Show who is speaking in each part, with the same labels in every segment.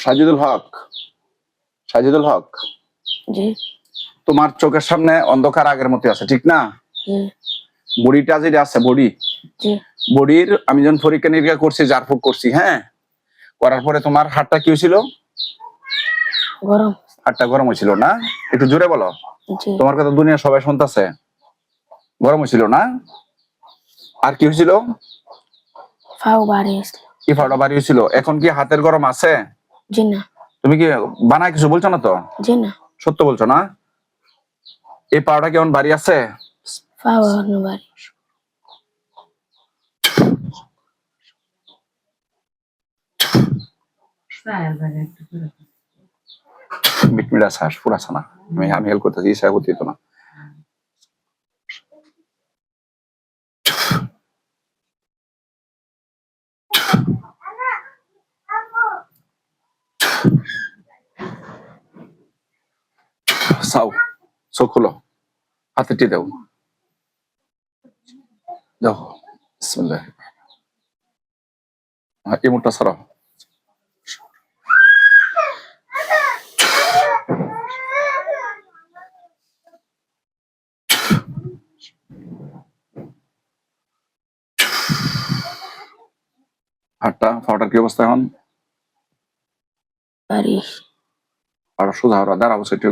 Speaker 1: সাজিদুল হক, সাজিদুল হক,
Speaker 2: জি
Speaker 1: তোমার চোখের সামনে অন্ধকার আগের মতো আছে, ঠিক না?
Speaker 2: জি
Speaker 1: বডিটা যেটা আছে, বডি,
Speaker 2: জি
Speaker 1: বডির আমি যখন পরীক্ষা নিরীক্ষা করছি, জারফুক করছি, হ্যাঁ, করার পরে তোমার হাতটা কি হয়েছিল?
Speaker 2: গরম।
Speaker 1: হাতটা গরম হয়েছিল না? একটু জোরে বলো।
Speaker 2: জি
Speaker 1: তোমার কথা দুনিয়া সবাই শুনতেছে। গরম হয়েছিল না? আর কি হয়েছিল?
Speaker 2: ফাও বাড়ি আসলো।
Speaker 1: কি ফাটা বাড়ি হয়েছিল? এখন কি হাতের গরম আছে?
Speaker 2: জি না।
Speaker 1: তুমি কি বানায় কিছু বলছো না তো?
Speaker 2: জি না।
Speaker 1: সত্য বলছো না? এই পাউডার কেমন বাড়ি আছে?
Speaker 2: ফাও এখনো বাড়ি।
Speaker 1: মিটমিটা শ্বাস পুরা আছে না? আমি হেল্প করতেছি, ইচ্ছা করতে দিত না। চাও চোখ খুলো, হাতে টি দাও, দেখো বিসমিল্লাহ। এই মুখটা সরাও। হাতটা ফাওটার কি অবস্থা এখন?
Speaker 2: বাড়ি।
Speaker 1: আর সোজা হরা দাঁড়াবো সেটি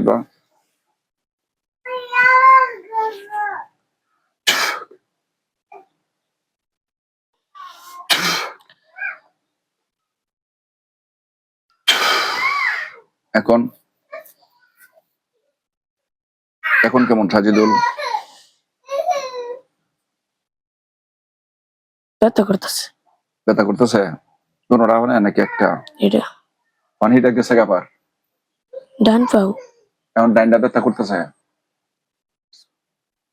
Speaker 1: এখন এখন কেমন সাজিদুল?
Speaker 2: ব্যথা করতেছে।
Speaker 1: ব্যথা করতেছে? কোনোটা হয় না নাকি একটা?
Speaker 2: এটা
Speaker 1: পানিটা গেছে গাবার?
Speaker 2: ডান পাও।
Speaker 1: এখন ডাইনটা ব্যথা করতেছে?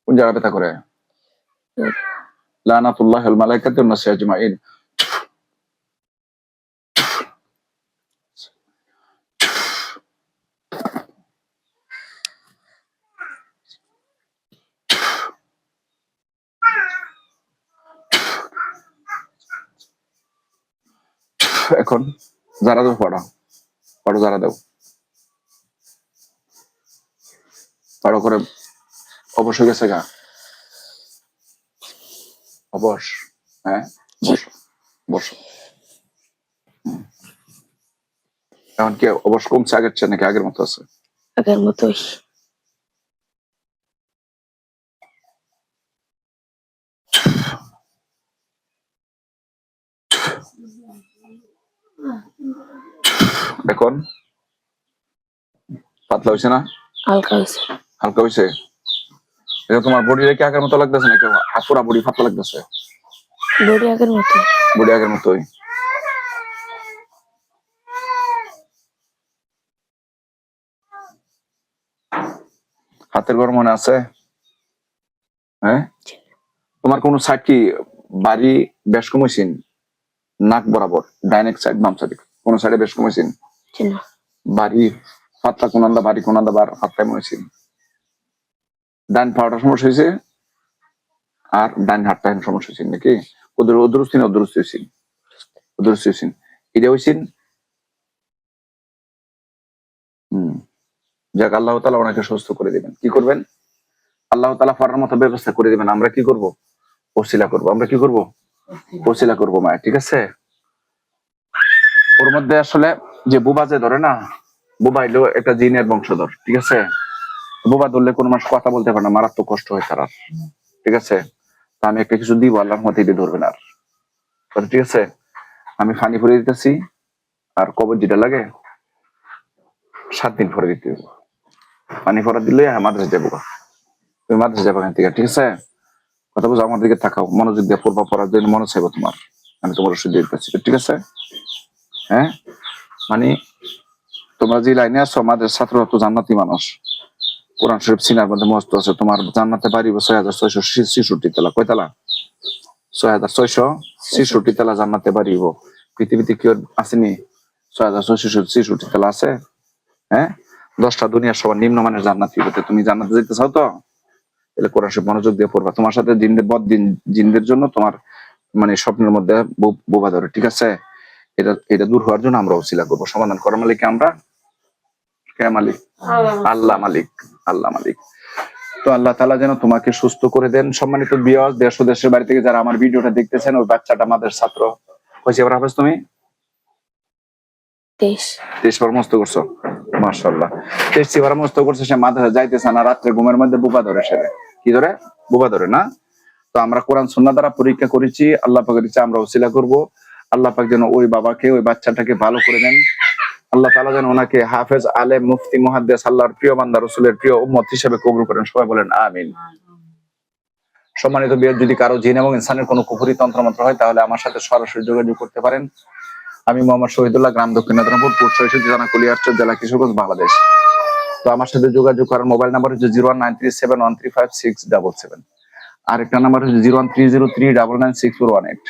Speaker 1: কোন জায়গা ব্যথা করে? লানাতুল্লাহ আল মালাইকাতু ওয়ান নাস আজমাইন। এখন যারা দাও, পড়ো পড়ো, যারা দাও, পড়ো করে। অবশ্য গেছে গা অবশ। হ্যাঁ বসো বসো। এখন কি অবশ্য কমছে আগের চেয়ে নাকি আগের মতো আছে?
Speaker 2: আগের মতোই।
Speaker 1: এখন পাতলা হয়েছে না?
Speaker 2: হালকা হয়েছে।
Speaker 1: হালকা হয়েছে? এটা তোমার বডি রেখে আগের মতো লাগতেছে নাকি পুরা বডি পাতলা লাগতেছে?
Speaker 2: বডি আগের মতো।
Speaker 1: বডি আগের মতোই। হাতের গরম মনে আছে? হ্যাঁ, তোমার কোন সাইড কি বাড়ি বেশ কমেছেন? নাক বরাবর ডাইনেক সাইড বাম সাইড কোন সাইডে বেশ কমেছেন?
Speaker 2: জি না।
Speaker 1: বাড়ি পাতলা কোনান্দা বাড়ি কোনান্দা বার হাতটাই মনেছেন? ডান পাওয়াটা সমস্যা হয়েছে আর ডান হাতটা সমস্যা হয়েছে নাকি? ওদের অদুরস্তি না অদুরস্তি হয়েছেন? অদুরস্তি হয়েছেন। এটা হয়েছেন। যাক, আল্লাহ তাআলা ওনাকে সুস্থ করে দিবেন। কি করবেন? আল্লাহ তাআলা ফরার মতো ব্যবস্থা করে দিবেন। আমরা কি করব? ওসিলা করব। আমরা কি করব? ওসিলা করব মায়ের, ঠিক আছে? ওর মধ্যে আসলে যে বুবা যে ধরে না, বুবা হইলো একটা জিনের বংশধর, ঠিক আছে? বুবা ধরলে কোনো মানুষ কথা বলতে পারে না, মারাত্মক কষ্ট হয় তার, ঠিক আছে? তা আমি একটা কিছু দিব, আল্লাহর মতে দিয়ে ধরবেন আর, ঠিক আছে? আমি ফানি ভরে দিতেছি, আর কবর যেটা লাগে 7 দিন ভরে দিতে হবে। পানি ভরা দিলে মাদ্রাসা যাবো, তুমি মাদ্রাসা যাবো এখান থেকে, ঠিক আছে? কথা বলছো, আমার দিকে তাকাও, মনোযোগ দিয়ে পড়বা, পড়ার জন্য মনে চাইবো তোমার, আমি তোমার ওষুধ দিয়ে দিতেছি, ঠিক আছে? হ্যাঁ, মানে তোমরা যে লাইনে আছো, আমাদের ছাত্ররা তো জান্নাতি মানুষ, কোরআন শরীফ সিনার মধ্যে মস্ত আছে। তোমার জান্নাতে পারিব 6666 তালা। কয় তালা? 6666 তালা জান্নাতে পারিব। পৃথিবীতে কি আসেনি 6666 তালা আছে? হ্যাঁ, 10টা দুনিয়ার সবার নিম্নমানের জান্নাতি হতে। তুমি জান্নাতে যেতে চাও তো? তাহলে কোরআন শরীফ মনোযোগ দিয়ে পড়বা। তোমার সাথে জিনদের জন্য তোমার মানে স্বপ্নের মধ্যে বোবা ধরে, ঠিক আছে? এটা দূর হওয়ার জন্য আমরা ওসিলা করবো। সমাধান করার মালিক আমরা, কে মালিক? আল্লাহ মালিক, আল্লাহ মালিক। তো আল্লাহ তাআলা যেন তোমাকে সুস্থ করে দেন। সম্মানিত ভিউয়ার্স, দেশ ও দেশের বাড়ি থেকে যারা আমার ভিডিওটা দেখতেছেন, ওই বাচ্চাটা আমাদের ছাত্র। কইছি এবার হাফেজ তুমি 23 বার মস্ত করছো, মাশাআল্লাহ। 23 বার মস্ত করছে, সে মাদ্রাসা যাইতেছে না, রাত্রে ঘুমের মধ্যে বুবা ধরে, সে কি ধরে? বুবা ধরে না। তো আমরা কোরআন সুন্নাহ দ্বারা পরীক্ষা করেছি, আল্লাহ পাকের ইচ্ছা আমরা ওসিলা করব। আল্লাহ পাক যেন ওই বাবাকে, ওই বাচ্চাটাকে ভালো করে দেন। আল্লাহ তাআলা যেন ওনাকে হাফেজ, আলেম, মুফতি, মুহাদ্দিস, আল্লাহর প্রিয় বান্দা, রাসূলের প্রিয় উম্মত হিসেবে কবুল করেন। সবাই বলেন আমিন। সম্মানিত বিয়ার, যদি কারো জিন এবং ইনসানের কোনো কুফরি তন্ত্রমন্ত্র হয় তাহলে আমার সাথে সরাসরি যোগাযোগ করতে পারেন। আমি মোহাম্মদ শহীদুল্লাহ, গ্রাম দক্ষিণ নাদরাপুর, পোস্ট শহীদ থানা, কুলিয়ারচর, জেলা কিশোরগঞ্জ, বাংলাদেশ। তো আমার সাথে যোগাযোগ করার মোবাইল নাম্বার হচ্ছে 01937135677। আরেকটা নাম্বার হচ্ছে 01303996418।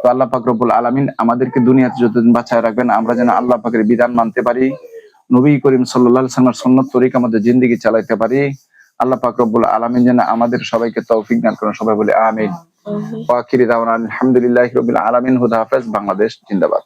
Speaker 1: তো আল্লাহ পাক রব্বুল আলামিন আমাদেরকে দুনিয়াতে যতদিন বাঁচায় রাখবেন, আমরা যেন আল্লাহ পাকের বিধান মানতে পারি, নবী করিম সাল্লাল্লাহু আলাইহি ওয়াসাল্লামের সুন্নাত তরিকা আমাদের জিন্দেগি চালাইতে পারি। আল্লাহ পাক রব্বুল আলামিন যেন আমাদের সবাইকে তৌফিক দান করেন। সবাই বলে আমিন। ওয়া আখিরি দাওয়ানা আলহামদুলিল্লাহি রাব্বিল আলামিন। হুদা হাফেজ। বাংলাদেশ জিন্দাবাদ।